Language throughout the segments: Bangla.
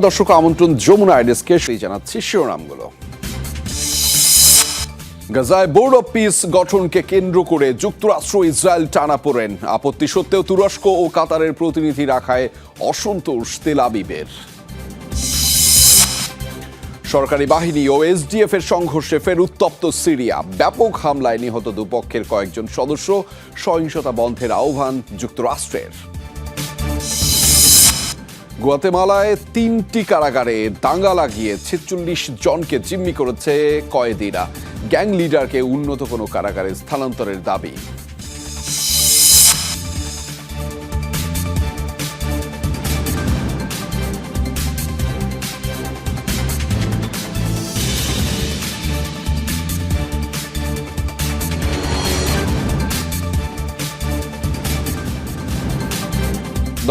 দর্শক আমন্ত্রণ যমুনা আইডেসকে জানাচ্ছি শিরোনামগুলো। গাজায় বোর্ড অব পিস গঠনকে কেন্দ্র করে যুক্তরাষ্ট্র ইসরায়েল টানাপোড়েন, আপত্তি সত্ত্বেও তুরস্ক ও কাতারের প্রতিনিধি রাখায় অসন্তোষ তেল আবিবের। সরকারি বাহিনী ও এসডিএফ এর সংঘর্ষে ফের উত্তপ্ত সিরিয়া, ব্যাপক হামলায় নিহত দুপক্ষের কয়েকজন সদস্য, সহিংসতা বন্ধের আহ্বান যুক্তরাষ্ট্রের। গুয়াতেমালায় 3টি কারাগারে দাঙ্গা লাগিয়ে 46 জনকে জিম্মি করেছে কয়েদিরা, গ্যাং লিডারকে উন্নত কোনো কারাগারে স্থানান্তরের দাবি।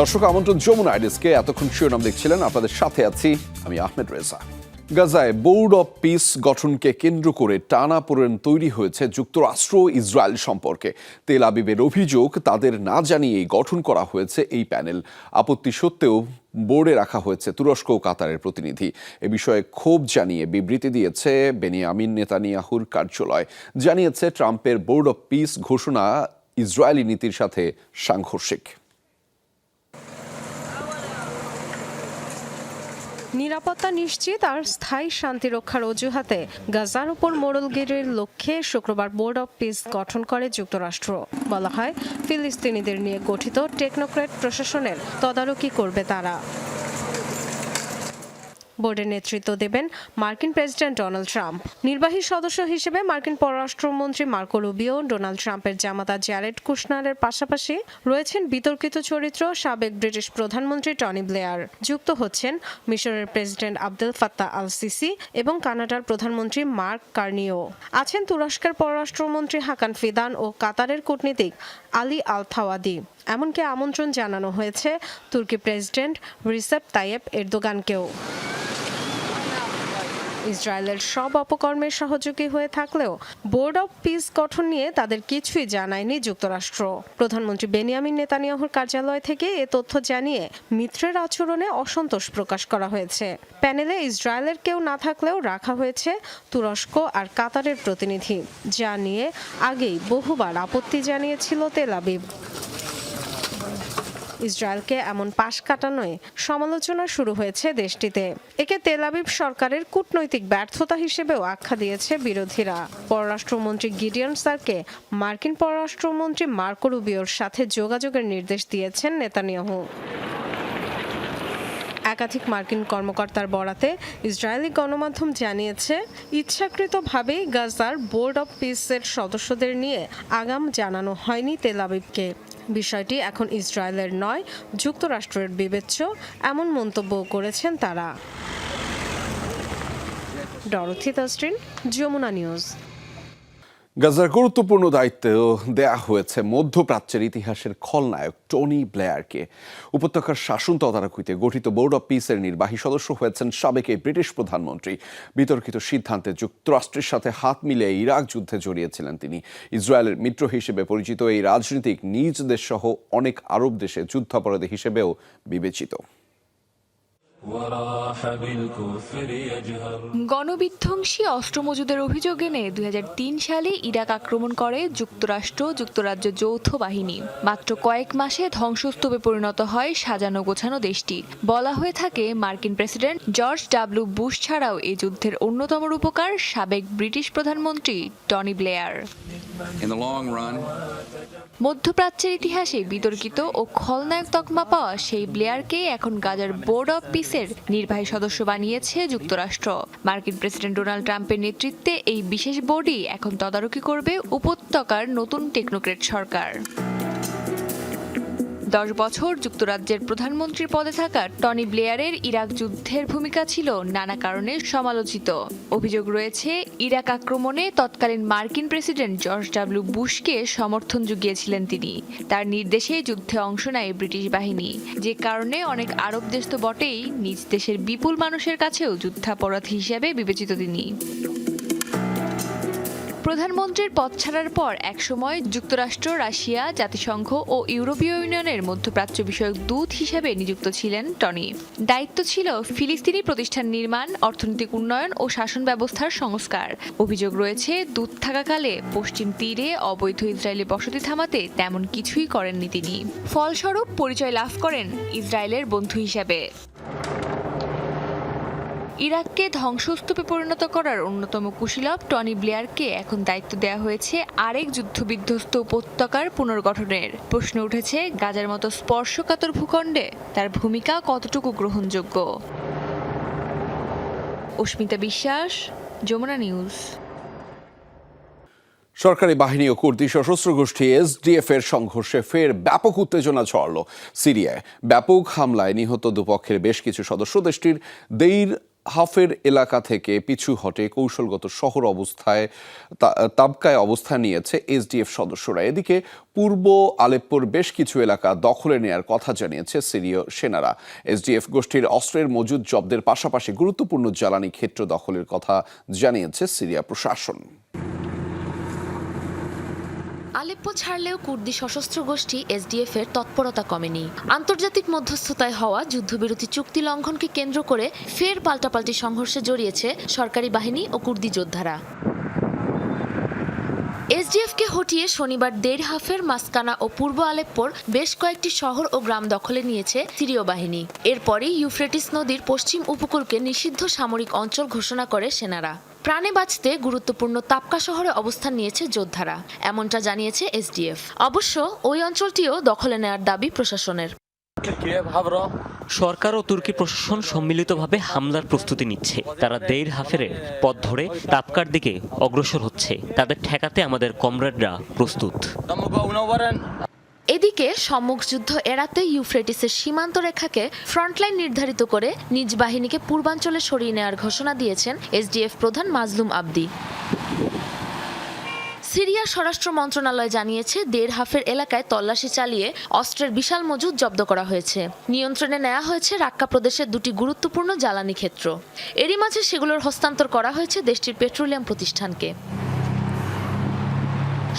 দর্শক আমন্ত্রণ যমুনা আইডেসকে, এতক্ষণ শিরোনাম দেখছিলেন, আপনাদের সাথে আছি আমি আহমেদ রেজা। গাজায় বোর্ড অব পিস গঠনকে কেন্দ্র করে টানাপোড়েন তৈরি হয়েছে যুক্তরাষ্ট্র ইসরায়েল সম্পর্কে। তেল আবিবের অভিযোগ, তাদের না জানিয়েই গঠন করা হয়েছে এই প্যানেল। আপত্তি সত্ত্বেও বোর্ডে রাখা হয়েছে তুরস্ক ও কাতারের প্রতিনিধি। এ বিষয়ে ক্ষোভ জানিয়ে বিবৃতি দিয়েছে বেনিয়ামিন নেতানিয়াহুর কার্যালয়। জানিয়েছে ট্রাম্পের বোর্ড অব পিস ঘোষণা ইসরায়েলি নীতির সাথে সাংঘর্ষিক। নিরাপত্তা নিশ্চিত আর স্থায়ী শান্তি রক্ষার অজুহাতে গাজার উপর মোড়লগিরির লক্ষ্যে শুক্রবার বোর্ড অব পিস গঠন করে যুক্তরাষ্ট্র। বলা হয়, ফিলিস্তিনিদের নিয়ে গঠিত টেকনোক্র্যাট প্রশাসনের তদারকি করবে তারা। বোর্ডের নেতৃত্ব দেবেন মার্কিন প্রেসিডেন্ট ডোনাল্ড ট্রাম্প। নির্বাহী সদস্য হিসেবে মার্কিন পররাষ্ট্রমন্ত্রী মার্কো রুবিও, ডোনাল্ড ট্রাম্পের জামাতা জ্যারেড কুশনারের পাশাপাশি রয়েছেন বিতর্কিত চরিত্র সাবেক ব্রিটিশ প্রধানমন্ত্রী টনি ব্লেয়ার। যুক্ত হচ্ছেন মিশরের president Abdel Fattah al CC এবং কানাডার প্রধানমন্ত্রী মার্ক কার্নিও। আছেন তুরস্কের পররাষ্ট্রমন্ত্রী হাকান ফিদান ও কাতারের কূটনীতিক আলী আল থাওয়াদি। এমনকি আমন্ত্রণ জানানো হয়েছে তুর্কি প্রেসিডেন্ট রিসেপ তাইয়েপ এরদোগানকেও। ইসরায়েলের সব অপকর্মের সহযোগী হয়ে থাকলেও বোর্ড অব পিস গঠন নিয়ে তাদের কিছুই জানায়নি যুক্তরাষ্ট্র। প্রধানমন্ত্রী বেনিয়ামিন নেতানিয়াহুর কার্যালয় থেকে এ তথ্য জানিয়ে মিত্রের আচরণে অসন্তোষ প্রকাশ করা হয়েছে। প্যানেলে ইসরায়েলের কেউ না থাকলেও রাখা হয়েছে তুরস্ক আর কাতারের প্রতিনিধি, যা নিয়ে আগেই বহুবার আপত্তি জানিয়েছিল তেল আবিব। ইসরায়েলকে এমন পাশ কাটানোয় সমালোচনা শুরু হয়েছে দেশটিতে। একে তেল আবিব সরকারের কূটনৈতিক ব্যর্থতা হিসেবেও আখ্যা দিয়েছে বিরোধীরা। পররাষ্ট্রমন্ত্রী গিডিয়ন সারকে মার্কিন পররাষ্ট্রমন্ত্রী মার্কো রুবিওর সাথে যোগাযোগের নির্দেশ দিয়েছেন নেতানিয়াহু। একাধিক মার্কিন কর্মকর্তার বরাতে ইসরায়েলি গণমাধ্যম জানিয়েছে, ইচ্ছাকৃতভাবেই গাজার বোর্ড অব পিসের সদস্যদের নিয়ে আগাম জানানো হয়নি তেল আবিবকে। বিষয়টি এখন ইসরায়েলের নয়, যুক্তরাষ্ট্রের বিবেচ্য, এমন মন্তব্য করেছেন তারা। Dorothy Tasrin, Jamuna news. গাজার গুরুত্বপূর্ণ দায়িত্ব দেয়া হয়েছে মধ্যপ্রাচ্যের ইতিহাসের খলনায়ক টনি ব্লেয়ারকে। উপত্যকার শাসন তদারকিতে গঠিত বোর্ড অব পিসের নির্বাহী সদস্য হয়েছেন সাবেক এই ব্রিটিশ প্রধানমন্ত্রী। বিতর্কিত সিদ্ধান্তে যুক্তরাষ্ট্রের সাথে হাত মিলিয়ে ইরাক যুদ্ধে জড়িয়েছিলেন তিনি। ইসরায়েলের মিত্র হিসেবে পরিচিত এই রাজনীতিক নিজ দেশ সহ অনেক আরব দেশে যুদ্ধাপরাধী হিসেবেও বিবেচিত। গণবিধ্বংসী অস্ত্র মজুদের অভিযোগ এনে 2003 সালে ইরাক আক্রমণ করে যুক্তরাষ্ট্র যুক্তরাজ্য যৌথ বাহিনী। মাত্র কয়েক মাসে ধ্বংসস্তূপে পরিণত হয় সাজানো গোছানো দেশটি। বলা হয়ে থাকে, মার্কিন প্রেসিডেন্ট জর্জ ডাব্লিউ বুশ ছাড়াও এই যুদ্ধের অন্যতম রূপকার সাবেক ব্রিটিশ প্রধানমন্ত্রী টনি ব্লেয়ার। মধ্যপ্রাচ্যের ইতিহাসে বিতর্কিত ও খলনায়ক তকমা পাওয়া সেই ব্লেয়ারকে এখন গাজার বোর্ড অব পিসের নির্বাহী সদস্য বানিয়েছে যুক্তরাষ্ট্র। মার্কিন প্রেসিডেন্ট ডোনাল্ড ট্রাম্পের নেতৃত্বে এই বিশেষ বোর্ডই এখন তদারকি করবে উপত্যকার নতুন টেকনোক্র্যাট সরকার। 10 বছর যুক্তরাজ্যের প্রধানমন্ত্রীর পদে থাকা টনি ব্লেয়ারের ইরাক যুদ্ধের ভূমিকা ছিল নানা কারণে সমালোচিত। অভিযোগ রয়েছে, ইরাক আক্রমণে তৎকালীন মার্কিন প্রেসিডেন্ট জর্জ ডাব্লিউ বুশকে সমর্থন জুগিয়েছিলেন তিনি। তার নির্দেশে যুদ্ধে অংশ নেয় ব্রিটিশ বাহিনী, যে কারণে অনেক আরব দেশ তো বটেই, নিজ দেশের বিপুল মানুষের কাছেও যুদ্ধাপরাধী হিসেবে বিবেচিত তিনি। প্রধানমন্ত্রীর পদ ছাড়ার পর একসময় যুক্তরাষ্ট্র, রাশিয়া, জাতিসংঘ ও ইউরোপীয় ইউনিয়নের মধ্যপ্রাচ্য বিষয়ক দূত হিসেবে নিযুক্ত ছিলেন টনি। দায়িত্ব ছিল ফিলিস্তিনি প্রতিষ্ঠান নির্মাণ, অর্থনৈতিক উন্নয়ন ও শাসন ব্যবস্থার সংস্কার। অভিযোগ রয়েছে, দূত থাকাকালে পশ্চিম তীরে অবৈধ ইসরায়েলি বসতি থামাতে তেমন কিছুই করেননি তিনি। ফলস্বরূপ পরিচয় লাভ করেন ইসরায়েলের বন্ধু হিসেবে। ইরাককে ধ্বংসস্তূপে পরিণত করার অন্যতম কুশীলব টনি ব্লেয়ারকে এখন দায়িত্ব দেওয়া হয়েছে আরেক যুদ্ধবিধ্বস্ত উপত্যকার পুনর্গঠনের। প্রশ্ন উঠেছে, গাজার মতো স্পর্শকাতর ভূখণ্ডে তার ভূমিকা কতটুকু গ্রহণযোগ্য। অস্মিতা বিশ্বাস, যমুনা নিউজ। সরকারি বাহিনী ও কুর্দি সশস্ত্র গোষ্ঠী এসডিএফ এর সংঘর্ষে ফের ব্যাপক উত্তেজনা ছড়ালো সিরিয়ায়। ব্যাপক হামলায় নিহত দুপক্ষের বেশ কিছু সদস্য দেশটির দেইর হাফের এলাকা থেকে পিছু হটে কৌশলগত শহর তাবকায় অবস্থান নিয়েছে এসডিএফ সদস্যরা। এদিকে পূর্ব আলেপ্পোর বেশ কিছু এলাকা দখলে নেয়ার কথা জানিয়েছে সিরীয় সেনারা। এসডিএফ গোষ্ঠীর অস্ত্রের মজুদ জব্দের পাশাপাশি গুরুত্বপূর্ণ জ্বালানি ক্ষেত্র দখলের কথা জানিয়েছে সিরিয়া প্রশাসন। আলেপ্পো ছাড়লেও কুর্দি সশস্ত্র গোষ্ঠী এসডিএফ এর তৎপরতা কমেনি। আন্তর্জাতিক মধ্যস্থতায় হওয়া যুদ্ধবিরতি চুক্তি লঙ্ঘনকে কেন্দ্র করে ফের পাল্টাপাল্টি সংঘর্ষে জড়িয়েছে সরকারি বাহিনী ও কুর্দি যোদ্ধারা। এসডিএফকে হটিয়ে শনিবার দেড় হাফের মাসকানা ও পূর্ব আলেপ্পোর বেশ কয়েকটি শহর ও গ্রাম দখলে নিয়েছে সিরীয় বাহিনী। এরপরই ইউফ্রেটিস নদীর পশ্চিম উপকূলকে নিষিদ্ধ সামরিক অঞ্চল ঘোষণা করে সেনারা। প্রাণে বাঁচতে গুরুত্বপূর্ণ তাবকা শহরে অবস্থান নিয়েছে যোদ্ধারা, এমনটা জানিয়েছে এসডিএফ। অবশ্য ওই অঞ্চলটিও দখলে নেওয়ার দাবি প্রশাসনের। সরকার ও তুর্কি প্রশাসন সম্মিলিতভাবে হামলার প্রস্তুতি নিচ্ছে। তারা দেইর হাফেরের পথ ধরে তাবকার দিকে অগ্রসর হচ্ছে। তাদের ঠেকাতে আমাদের কমরেডরা প্রস্তুত। এদিকে সম্মুখ যুদ্ধ এড়াতে ইউফ্রেটিসের সীমান্ত রেখাকে ফ্রন্টলাইন নির্ধারিত করে নিজ বাহিনীকে পূর্বাঞ্চলে সরিয়ে নেওয়ার ঘোষণা দিয়েছেন এসডিএফ প্রধান মাজলুম আবদি। সিরিয়ার স্বরাষ্ট্র মন্ত্রণালয় জানিয়েছে, দেড় হাফের এলাকায় তল্লাশি চালিয়ে অস্ত্রের বিশাল মজুদ জব্দ করা হয়েছে। নিয়ন্ত্রণে নেওয়া হয়েছে রাক্কা প্রদেশের দুটি গুরুত্বপূর্ণ জ্বালানি ক্ষেত্র। এরই মাঝে সেগুলোর হস্তান্তর করা হয়েছে দেশটির পেট্রোলিয়াম প্রতিষ্ঠানকে।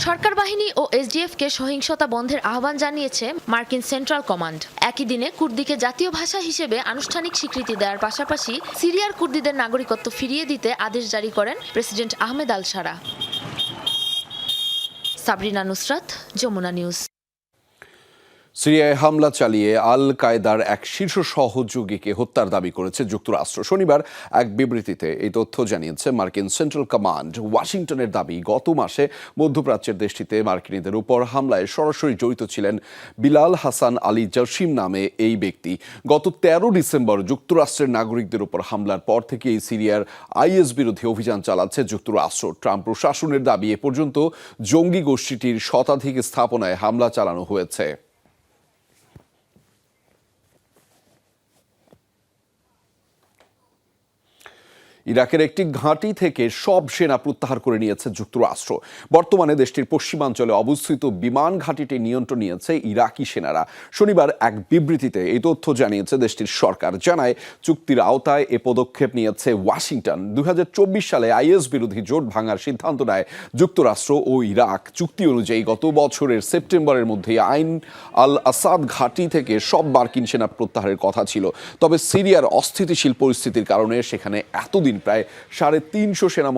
সরকার বাহিনী ও এসডিএফকে সহিংসতা বন্ধের আহ্বান জানিয়েছে মার্কিন সেন্ট্রাল কমান্ড। একই দিনে কুর্দিকে জাতীয় ভাষা হিসেবে আনুষ্ঠানিক স্বীকৃতি দেওয়ার পাশাপাশি সিরিয়ার কুর্দিদের নাগরিকত্ব ফিরিয়ে দিতে আদেশ জারি করেন প্রেসিডেন্ট আহমেদ আল শারা। সাবরিনা নুসরাত, যমুনা নিউজ। সিরিয়ায় হামলা চালিয়ে আল কায়দার এক শীর্ষ সহযোগীকে হত্যার দাবি করেছে যুক্তরাষ্ট্র। শনিবার এক বিবৃতিতে এই তথ্য জানিয়েছে মার্কিন সেন্ট্রাল কমান্ড। ওয়াশিংটনের দাবি, গত মাসে মধ্যপ্রাচ্যের দেশটিতে মার্কিনীদের উপর হামলায় সরাসরি জড়িত ছিলেন বিলাল হাসান আলী জসিম নামে এই ব্যক্তি। গত 13 ডিসেম্বর যুক্তরাষ্ট্রের নাগরিকদের উপর হামলার পর থেকেই সিরিয়ার আইএস বিরোধী অভিযান চালাচ্ছে যুক্তরাষ্ট্র। ট্রাম্প প্রশাসনের দাবি, এ পর্যন্ত জঙ্গি গোষ্ঠীটির শতাধিক স্থাপনায় হামলা চালানো হয়েছে। ইরাকের একটি ঘাঁটি থেকে সব সেনা প্রত্যাহার করে নিয়েছে যুক্তরাষ্ট্র। বর্তমানে দেশটির পশ্চিমাঞ্চলে অবস্থিত বিমান ঘাঁটিটি নিয়ন্ত্রণ নিয়েছে ইরাকি সেনারা। শনিবার এক বিবৃতিতে এই তথ্য জানিয়েছে দেশটির সরকার। জানায়, চুক্তির আওতায় এ পদক্ষেপ নিয়েছে ওয়াশিংটন। 2024 সালে আইএস বিরোধী জোট ভাঙার সিদ্ধান্ত নেয় যুক্তরাষ্ট্র ও ইরাক। চুক্তি অনুযায়ী গত বছরের সেপ্টেম্বরের মধ্যে আইন আল আসাদ ঘাঁটি থেকে সব মার্কিন সেনা প্রত্যাহারের কথা ছিল। তবে সিরিয়ার অস্থিতিশীল পরিস্থিতির কারণে সেখানে এতদিন প্রায় 350 সেনা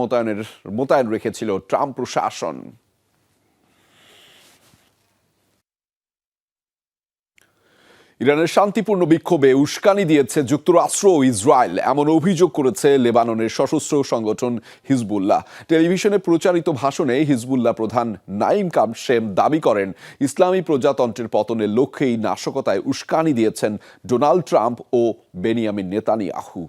মোতায়েন রেখেছিল ট্রাম্প প্রশাসন। ইরানের শান্তিপূর্ণ বিক্ষোভে উস্কানি দিয়েছে যুক্তরাষ্ট্র ও ইসরায়েল, এমন অভিযোগ করেছে লেবাননের সশস্ত্র সংগঠন হিজবুল্লাহ। টেলিভিশনে প্রচারিত ভাষণে হিজবুল্লাহ প্রধান নাইম কাসেম দাবি করেন, ইসলামী প্রজাতন্ত্রের পতনের লক্ষ্যেই নাশকতায় উস্কানি দিয়েছেন ডোনাল্ড ট্রাম্প ও বেনিয়ামিন নেতানিয়াহু।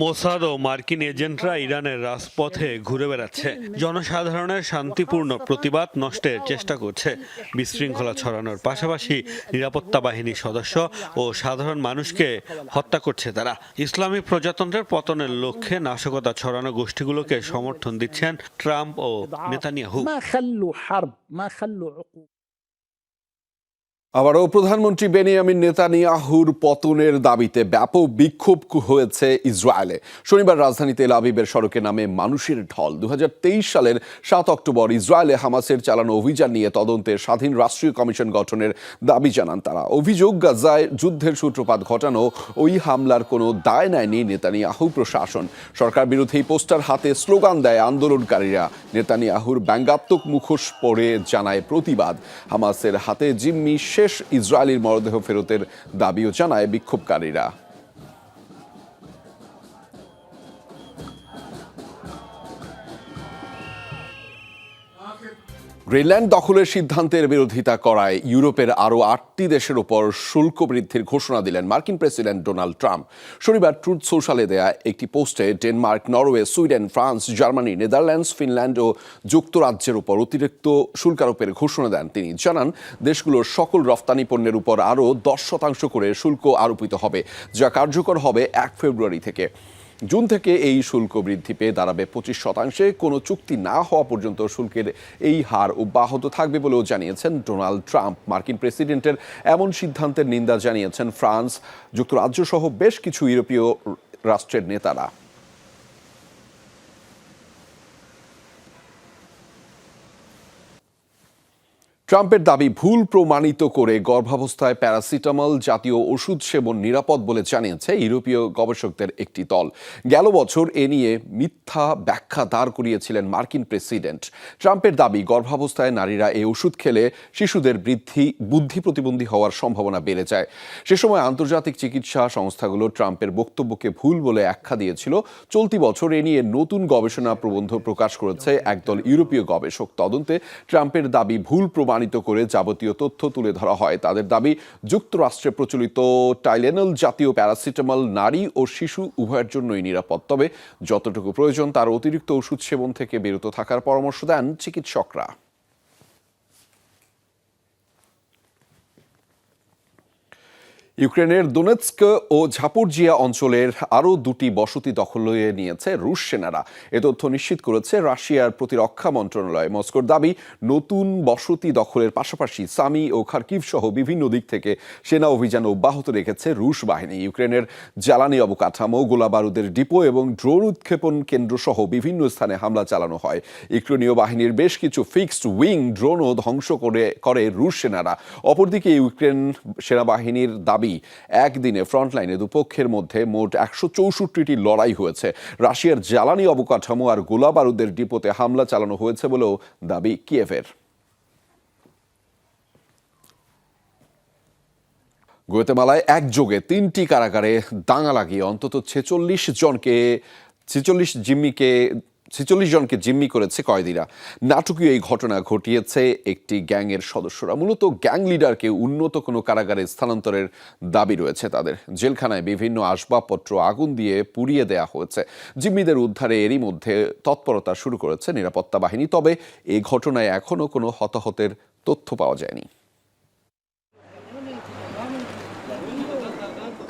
মোসাদ ও মার্কিন এজেন্টরা ইরানের রাজপথে ঘুরে বেড়াচ্ছে, জনসাধারণের শান্তিপূর্ণ প্রতিবাদ নষ্টের চেষ্টা করছে। বিশৃঙ্খলা ছড়ানোর পাশাপাশি নিরাপত্তা বাহিনীর সদস্য ও সাধারণ মানুষকে হত্যা করছে তারা। ইসলামী প্রজাতন্ত্রের পতনের লক্ষ্যে নাশকতা ছড়ানো গোষ্ঠীগুলোকে সমর্থন দিচ্ছেন ট্রাম্প ও নেতানিয়াহু। আবারও প্রধানমন্ত্রী বেনিয়ামিন নেতানিয়াহুর পতনের দাবিতে ব্যাপক বিক্ষোভ হয়েছে ইসরায়েলে। শনিবার রাজধানী তেল আবিবের সড়কে নামে মানুষের ঢল। 2023 সালের 7 অক্টোবর ইসরায়েলে হামাসের চালানো অভিযান নিয়ে তদন্তের স্বাধীন রাষ্ট্রীয় কমিশন গঠনের দাবি জানান তারা। অভিযোগ, গাজায় যুদ্ধের সূত্রপাত ঘটানো ওই হামলার কোনো দায় নেয়নি নেতানিয়াহু প্রশাসন। সরকার বিরোধী পোস্টার হাতে স্লোগান দেয় আন্দোলনকারীরা। নেতানিয়াহুর ব্যঙ্গাত্মক মুখোশ পরে জানায় প্রতিবাদ। হামাসের হাতে জিম্মি শেষ ইসরায়েলির মরদেহ ফেরতের দাবিও জানায় বিক্ষোভকারীরা। গ্রিনল্যান্ড দখলের সিদ্ধান্তের বিরোধিতা করায় ইউরোপের আরও 8টি দেশের ওপর শুল্ক বৃদ্ধির ঘোষণা দিলেন মার্কিন প্রেসিডেন্ট ডোনাল্ড ট্রাম্প। শনিবার ট্রুথ সোশ্যালে দেয়া একটি পোস্টে Denmark, Norway, Sweden, France, Germany, Netherlands, Finland ও যুক্তরাজ্যের উপর অতিরিক্ত শুল্ক আরোপের ঘোষণা দেন তিনি। জানান, দেশগুলোর সকল রফতানি পণ্যের উপর আরও 10% করে শুল্ক আরোপিত হবে, যা কার্যকর হবে 1 ফেব্রুয়ারি থেকে। জুন থেকে এই শুল্ক বৃদ্ধি পেয়ে দাঁড়াবে 25%। কোনো চুক্তি না হওয়া পর্যন্ত শুল্কের এই হার অব্যাহত থাকবে বলেও জানিয়েছেন ডোনাল্ড ট্রাম্প। মার্কিন প্রেসিডেন্টের এমন সিদ্ধান্তের নিন্দা জানিয়েছেন ফ্রান্স, যুক্তরাজ্য সহ বেশ কিছু ইউরোপীয় রাষ্ট্রের নেতারা। ট্রাম্পের দাবি ভুল প্রমাণিত করে গর্ভাবস্থায় প্যারাসিটামল জাতীয় ওষুধ সেবন নিরাপদ বলে জানিয়েছে ইউরোপীয় গবেষকদের একটি দল। গেল বছর এ নিয়ে মিথ্যা ব্যাখ্যা দাঁড় করিয়েছিলেন মার্কিন প্রেসিডেন্ট। ট্রাম্পের দাবি, গর্ভাবস্থায় নারীরা এই ওষুধ খেলে শিশুদের বুদ্ধি প্রতিবন্ধী হওয়ার সম্ভাবনা বেড়ে যায়। সে সময় আন্তর্জাতিক চিকিৎসা সংস্থাগুলো ট্রাম্পের বক্তব্যকে ভুল বলে আখ্যা দিয়েছিল। চলতি বছর এ নিয়ে নতুন গবেষণা প্রবন্ধ প্রকাশ করেছে একদল ইউরোপীয় গবেষক। তদন্তে ট্রাম্পের দাবি ভুল প্রমাণিত করে যাবতীয় তথ্য তুলে ধরা হয়। তাদের দাবি, যুক্তরাষ্ট্রে প্রচলিত টাইলেনল জাতীয় প্যারাসিটামল নারী ও শিশু উভয়ের জন্যই নিরাপদ, তবে যতটুকু প্রয়োজন তার অতিরিক্ত ওষুধ সেবন থেকে বিরত থাকার পরামর্শ দেন চিকিৎসকরা। ইউক্রেনের দোনেৎস্ক ও ঝাপোরজিয়া অঞ্চলের আরও 2টি বসতি দখলে নিয়েছে রুশ সেনারা। এ তথ্য নিশ্চিত করেছে রাশিয়ার প্রতিরক্ষা মন্ত্রণালয়। মস্কোর দাবি, নতুন বসতি দখলের পাশাপাশি সামি ও খার্কিভ সহ বিভিন্ন দিক থেকে সেনা অভিযান অব্যাহত রেখেছে রুশ বাহিনী। ইউক্রেনের জ্বালানি অবকাঠামো, গোলাবারুদের ডিপো এবং ড্রোন উৎক্ষেপণ কেন্দ্র সহ বিভিন্ন স্থানে হামলা চালানো হয়। ইউক্রেনীয় বাহিনীর বেশ কিছু ফিক্সড উইং ড্রোনও ধ্বংস করে রুশ সেনারা। অপরদিকে ইউক্রেন সেনাবাহিনীর দাবি, একদিনে ফ্রন্টলাইনে দুপক্ষের মধ্যে মোট 164টি লড়াই হয়েছে। রাশিয়ার জ্বালানি অবকাঠামো আর গোলাবারুদের ডিপোতে হামলা চালানো হয়েছে বলেও দাবি কিয়েভের। গুয়াতেমালায় একযোগে 3টি কারাগারে দাঙ্গা লাগিয়ে অন্তত 46 জনকে জিম্মি করেছে কয়েদিরা। নাটকীয় এই ঘটনা ঘটিয়েছে একটি গ্যাংয়ের সদস্যরা। মূলত গ্যাং লিডারকে উন্নত কোনো কারাগারে স্থানান্তরের দাবি রয়েছে তাদের। জেলখানায় বিভিন্ন আসবাবপত্র আগুন দিয়ে পুড়িয়ে দেয়া হয়েছে। জিম্মিদের উদ্ধারে এরই মধ্যে তৎপরতা শুরু করেছে নিরাপত্তা বাহিনী, তবে এই ঘটনায় এখনও কোনো হতাহতের তথ্য পাওয়া যায়নি।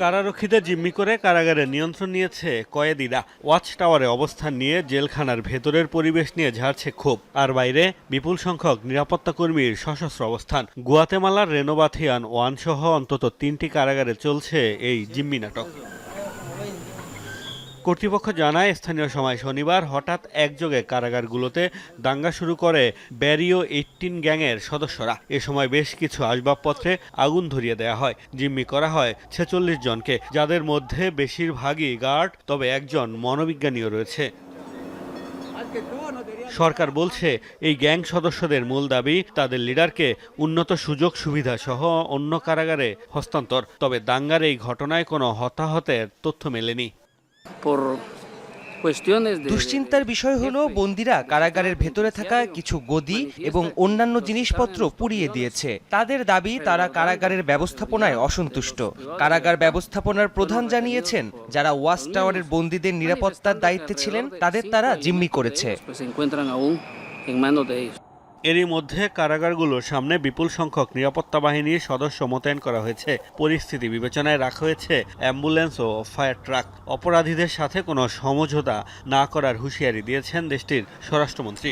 কারারক্ষীদের জিম্মি করে কারাগারে নিয়ন্ত্রণ নিয়েছে কয়েদিরা। ওয়াচ টাওয়ারে অবস্থান নিয়ে জেলখানার ভেতরের পরিবেশ নিয়ে ঝাড়ছে ক্ষোভ, আর বাইরে বিপুল সংখ্যক নিরাপত্তা কর্মীর সশস্ত্র অবস্থান। গুয়াতেমালার রেনোভাথিয়ান 1 সহ অন্তত 3টি কারাগারে চলছে এই জিম্মি নাটক। কর্তৃপক্ষ জানায়, স্থানীয় সময় শনিবার হঠাৎ একযোগে কারাগারগুলোতে দাঙ্গা শুরু করে ব্যারিও 18 গ্যাংয়ের সদস্যরা। এ সময় বেশ কিছু আসবাবপত্রে আগুন ধরিয়ে দেয়া হয়। জিম্মি করা হয় 46 জনকে, যাদের মধ্যে বেশিরভাগই গার্ড, তবে একজন মনোবিজ্ঞানীও রয়েছে। সরকার বলছে, এই গ্যাং সদস্যদের মূল দাবি তাদের লিডারকে উন্নত সুযোগ সুবিধা সহ অন্য কারাগারে হস্তান্তর। তবে দাঙ্গার এই ঘটনায় কোনো হতাহতের তথ্য মেলেনি। দুশ্চিন্তার বিষয় হলো, বন্দীরা কারাগারের ভেতরে থাকা কিছু গদি এবং অন্যান্য জিনিসপত্র পুড়িয়ে দিয়েছে। তাদের দাবি, তারা কারাগারের ব্যবস্থাপনায় অসন্তুষ্ট। কারাগার ব্যবস্থাপনার প্রধান জানিয়েছেন, যারা ওয়াচ টাওয়ারের বন্দীদের নিরাপত্তার দায়িত্বে ছিলেন তাদের তারা জিম্মি করেছে। এরই মধ্যে কারাগারগুলোর সামনে বিপুল সংখ্যক নিরাপত্তা বাহিনীর সদস্য মোতায়েন করা হয়েছে। পরিস্থিতি বিবেচনায় রাখা হয়েছে অ্যাম্বুলেন্স ও ফায়ার ট্রাক। অপরাধীদের সাথে কোনো সমঝোতা না করার হুঁশিয়ারি দিয়েছেন দেশটির স্বরাষ্ট্রমন্ত্রী।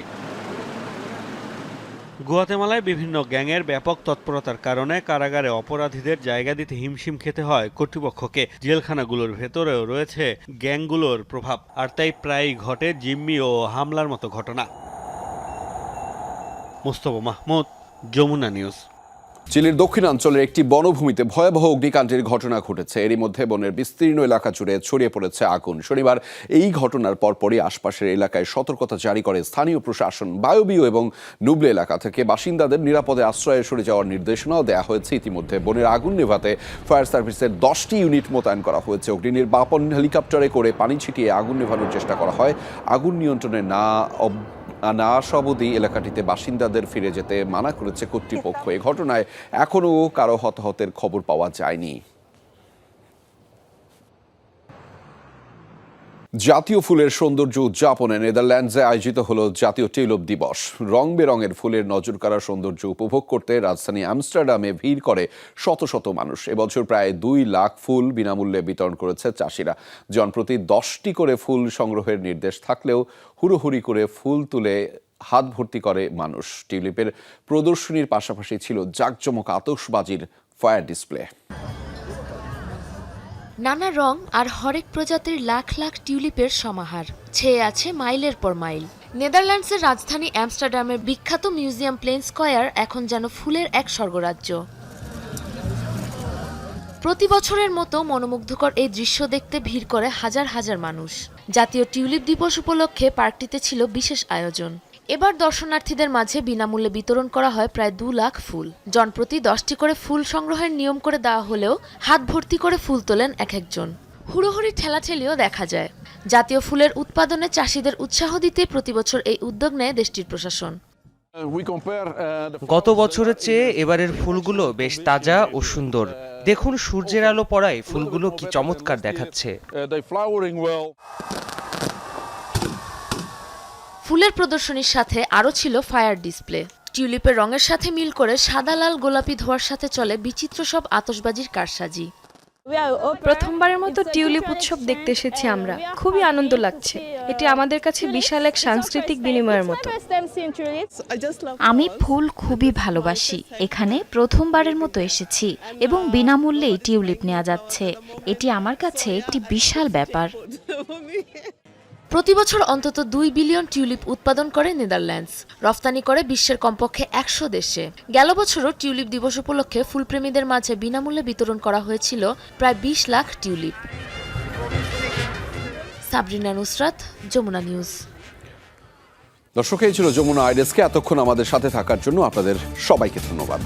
গুয়াতেমালায় বিভিন্ন গ্যাংয়ের ব্যাপক তৎপরতার কারণে কারাগারে অপরাধীদের জায়গা দিতে হিমশিম খেতে হয় কর্তৃপক্ষকে। জেলখানাগুলোর ভেতরেও রয়েছে গ্যাংগুলোর প্রভাব, আর তাই প্রায়ই ঘটে জিম্মি ও হামলার মতো ঘটনা। মোস্তফা মাহমুদ, যমুনা নিউজ। চিলির দক্ষিণাঞ্চলের একটি বনভূমিতে ভয়াবহ অগ্নিকাণ্ডের ঘটনা ঘটেছে। এরই মধ্যে বনের বিস্তীর্ণ এলাকা জুড়ে ছড়িয়ে পড়েছে আগুন। শনিবার এই ঘটনার পরপরই আশপাশের এলাকায় সতর্কতা জারি করে স্থানীয় প্রশাসন। বায়বীয় এবং নুবলে এলাকা থেকে বাসিন্দাদের নিরাপদে আশ্রয়ে সরে যাওয়ার নির্দেশনাও দেওয়া হয়েছে। ইতিমধ্যে বনের আগুন নেভাতে ফায়ার সার্ভিসের 10টি ইউনিট মোতায়েন করা হয়েছে। অগ্নিনির্বাপন হেলিকপ্টারে করে পানি ছিটিয়ে আগুন নেভানোর চেষ্টা করা হয়। আগুন নিয়ন্ত্রণে না আসা অবধি এলাকাটিতে বাসিন্দাদের ফিরে যেতে মানা করেছে কর্তৃপক্ষ। এ ঘটনায় এখনও কারো হতাহতের খবর পাওয়া যায়নি। জাতীয় ফুলের সৌন্দর্য উদযাপনে নেদারল্যান্ডসে আয়োজিত হলো জাতীয় টিউলিপ দিবস। রং বেরঙের ফুলের নজরকাড়া সৌন্দর্য উপভোগ করতে রাজধানী আমস্টারডামে ভিড় করে শত শত মানুষ। এবছর প্রায় 2 লাখ ফুল বিনামূল্যে বিতরণ করেছে চাষিরা। জনপ্রতি 10টি করে ফুল সংগ্রহের নির্দেশ থাকলেও হুড়োহুড়ি করে ফুল তুলে হাত ভর্তি করে মানুষ। টিউলিপের প্রদর্শনীর পাশাপাশি ছিল জাঁকজমক আতশবাজির ফায়ার ডিসপ্লে। নানা রং আর হরেক প্রজাতির লাখ লাখ টিউলিপের সমাহার ছেয়ে আছে মাইলের পর মাইল। নেদারল্যান্ডসের রাজধানী আমস্টারডামের বিখ্যাত মিউজিয়াম প্লেন স্কয়ার এখন যেন ফুলের এক স্বর্গরাজ্য। প্রতি বছরের মতো মনোমুগ্ধকর এই দৃশ্য দেখতে ভিড় করে হাজার হাজার মানুষ। জাতীয় টিউলিপ দিবস উপলক্ষে পার্কটিতে ছিল বিশেষ আয়োজন। এবার দর্শনার্থীদের মাঝে বিনামূল্যে বিতরণ করা হয় প্রায় 2 লাখ ফুল। জনপ্রতি 10টি করে ফুল সংগ্রহের নিয়ম করে দেওয়া হলেও হাত ভর্তি করে ফুল তোলেন এক একজন। হুড়োহুড়ি ঠেলাঠেলিও দেখা যায়। জাতীয় ফুলের উৎপাদনে চাষিদের উৎসাহ দিতে প্রতিবছর এই উদ্যোগ নেয় দেশটির প্রশাসন। গত বছরের চেয়ে এবারের ফুলগুলো বেশ তাজা ও সুন্দর। দেখুন সূর্যের আলো পড়ায় ফুলগুলো কি চমৎকার দেখাচ্ছে। ফুলের প্রদর্শনীর সাথে আরও ছিল ফায়ার ডিসপ্লে। টিউলিপের রঙের সাথে মিল করে সাদা, লাল, গোলাপি ধোঁয়ার সাথে চলে বিচিত্র সব আতশবাজির কারসাজি। প্রথমবারের মতো টিউলিপ উৎসব দেখতে এসেছি আমরা। খুবই আনন্দ লাগছে। এটি আমাদের কাছে বিশাল এক সাংস্কৃতিক বিনিময়ের মতো। আমি ফুল খুবই ভালোবাসি। এখানে প্রথমবারের মতো এসেছি এবং বিনামূল্যেই টিউলিপ নেওয়া যাচ্ছে। এটি আমার কাছে একটি বিশাল ব্যাপার। প্রতি বছর অন্তত 2 বিলিয়ন টিউলিপ উৎপাদন করে নেদারল্যান্ডস। রফতানি করে বিশ্বের কমপক্ষে 100 দেশে। গেল বছরও টিউলিপ দিবস উপলক্ষে ফুলপ্রেমীদের মাঝে বিনামূল্যে বিতরণ করা হয়েছিল প্রায় 20 লাখ টিউলিপ। সাবরিনা নুসরাত, যমুনা নিউজ। দর্শক, এই ছিল যমুনা আইডেসকে। এতক্ষণ আমাদের সাথে থাকার জন্য আপনাদের সবাইকে ধন্যবাদ।